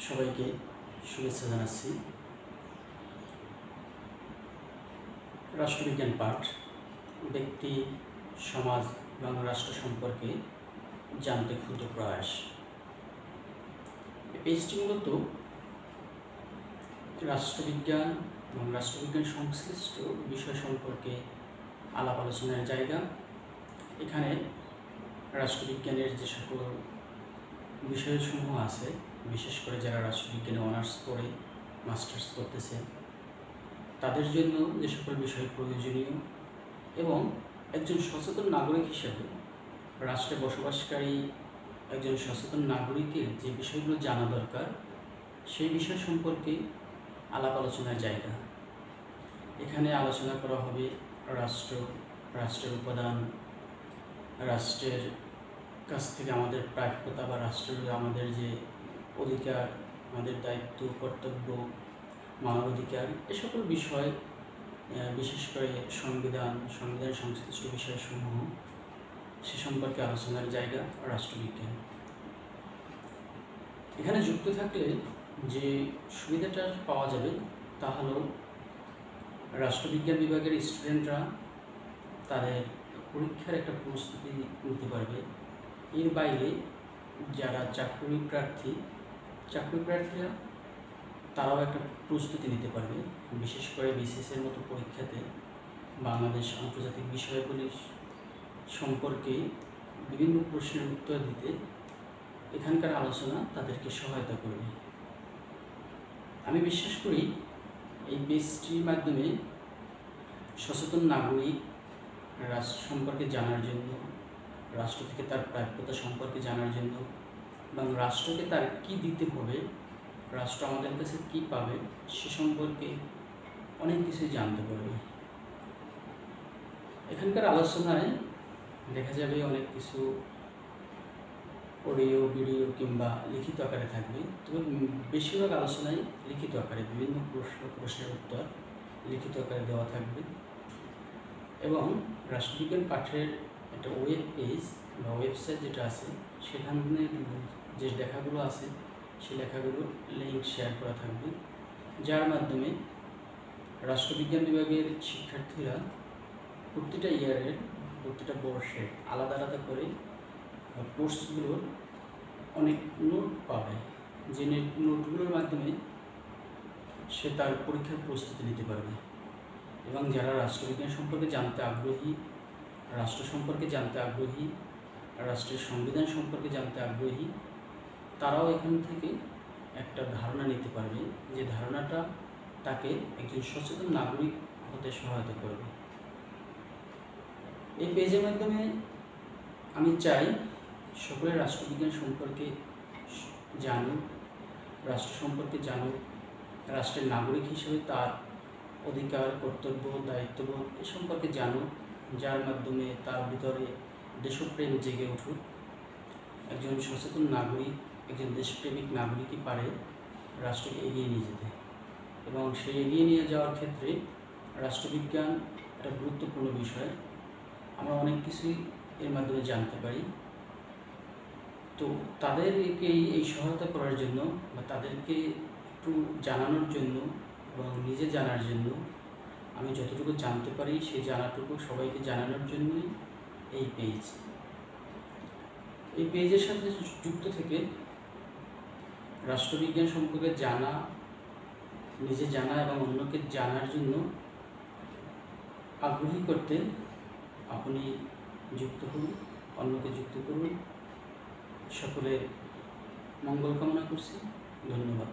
সবাইকে শুভেচ্ছা জানাচ্ছি। রাষ্ট্রবিজ্ঞান পাঠ ব্যক্তি, সমাজ এবং রাষ্ট্র সম্পর্কে জানতে ক্ষুদ্র প্রয়াস। এই পেজটি মূলত রাষ্ট্রবিজ্ঞান এবং রাষ্ট্রবিজ্ঞান সংশ্লিষ্ট বিষয় সম্পর্কে আলাপ আলোচনার জায়গা। এখানে রাষ্ট্রবিজ্ঞানের যে সকল বিষয়সমূহ আছে, বিশেষ করে যারা রাষ্ট্রবিজ্ঞানে অনার্স করে মাস্টার্স করতেছে তাদের জন্য যে সকল বিষয় প্রয়োজনীয় এবং একজন সচেতন নাগরিক হিসেবে রাষ্ট্রে বসবাসকারী একজন সচেতন নাগরিকের যে বিষয়গুলো জানা দরকার সেই বিষয় সম্পর্কে আলাপ আলোচনার জায়গা। এখানে আলোচনা করা হবে রাষ্ট্রের উপাদান, রাষ্ট্রের কাছ থেকে আমাদের প্রাপ্যতা বা রাষ্ট্রের আমাদের যে অধিকার, আমাদের দায়িত্ব, কর্তব্য, মানবাধিকার, এ সকল বিষয়, বিশেষ করে সংবিধান সংশ্লিষ্ট বিষয়সমূহ সে সম্পর্কে আলোচনার জায়গা রাষ্ট্রবিজ্ঞান। এখানে যুক্ত থাকলে যে সুবিধাটা পাওয়া যাবে তা হলো রাষ্ট্রবিজ্ঞান বিভাগের স্টুডেন্টরা তাদের পরীক্ষার একটা প্রস্তুতি নিতে পারবে। এর বাইরে যারা চাকরি প্রার্থীরা তারাও একটা প্রস্তুতি নিতে পারবে। বিশেষ করে বিসিএসের মতো পরীক্ষাতে বাংলাদেশ আন্তর্জাতিক বিষয়গুলি সম্পর্কে বিভিন্ন প্রশ্নের উত্তর দিতে এখানকার আলোচনা তাদেরকে সহায়তা করবে। আমি বিশ্বাস করি এই পেজটির মাধ্যমে সচেতন নাগরিক রাষ্ট্র সম্পর্কে জানার জন্য, রাষ্ট্র থেকে তার প্রাপ্যতা সম্পর্কে জানার জন্য এবং রাষ্ট্রকে তার কী দিতে হবে, রাষ্ট্র আমাদের কাছে কী পাবে সে সম্পর্কে অনেক কিছুই জানতে পারবে। এখানকার আলোচনায় দেখা যাবে অনেক কিছু অডিও, ভিডিও কিংবা লিখিত আকারে থাকবে। তবে বেশিরভাগ আলোচনায় লিখিত আকারে বিভিন্ন প্রশ্নের উত্তর লিখিত আকারে দেওয়া থাকবে এবং রাষ্ট্রবিজ্ঞান পাঠের একটা ওয়েব পেজ বা ওয়েবসাইট যেটা আছে সেখানে যে লেখাগুলো আছে সেই লেখাগুলোর লিঙ্ক শেয়ার করা থাকবে, যার মাধ্যমে রাষ্ট্রবিজ্ঞান বিভাগের শিক্ষার্থীরা প্রতিটা ইয়ারের প্রতিটা বর্ষে আলাদা আলাদা করে কোর্সগুলোর অনেক নোট পাবে, যে নোটগুলোর মাধ্যমে সে তার পরীক্ষার প্রস্তুতি নিতে পারবে। এবং যারা রাষ্ট্রবিজ্ঞান সম্পর্কে জানতে আগ্রহী, রাষ্ট্র সম্পর্কে জানতে আগ্রহী, রাষ্ট্রের সংবিধান সম্পর্কে জানতে আগ্রহী, তারাও এখান থেকে একটা ধারণা নিতে পারবে, যে ধারণাটা তাকে একজন সচেতন নাগরিক হতে সহায়তা করবে। এই পেজের মাধ্যমে আমি চাই সকলে রাষ্ট্রবিজ্ঞান সম্পর্কে জানুক, রাষ্ট্র সম্পর্কে জানুক, রাষ্ট্রের নাগরিক হিসেবে তার অধিকার, কর্তব্য, দায়িত্ববোধ এ সম্পর্কে জানুক, যার মাধ্যমে তার ভিতরে দেশপ্রেম জেগে উঠুক। একজন সচেতন নাগরিক, একজন দেশপ্রেমিক নাগরিকই পারে রাষ্ট্রকে এগিয়ে নিয়ে যেতে, এবং সেই এগিয়ে নিয়ে যাওয়ার ক্ষেত্রে রাষ্ট্রবিজ্ঞান একটা গুরুত্বপূর্ণ বিষয়। আমরা অনেক কিছুই এর মাধ্যমে জানতে পারি। তো তাদেরকে এই সহায়তা করার জন্য বা তাদেরকে একটু জানানোর জন্য এবং নিজে জানার জন্য আমি যতটুকু জানতে পারি সেই জানাটুকু সবাইকে জানানোর জন্যই এই পেজ। এই পেজের সাথে যুক্ত থেকে রাষ্ট্রবিজ্ঞান সম্পর্কে জানা, নিজে জানা এবং অন্যকে জানার জন্য আগ্রহী করতে আপনি যুক্ত হন, অন্যকে যুক্ত করুন। সকলের মঙ্গল কামনা করছি। ধন্যবাদ।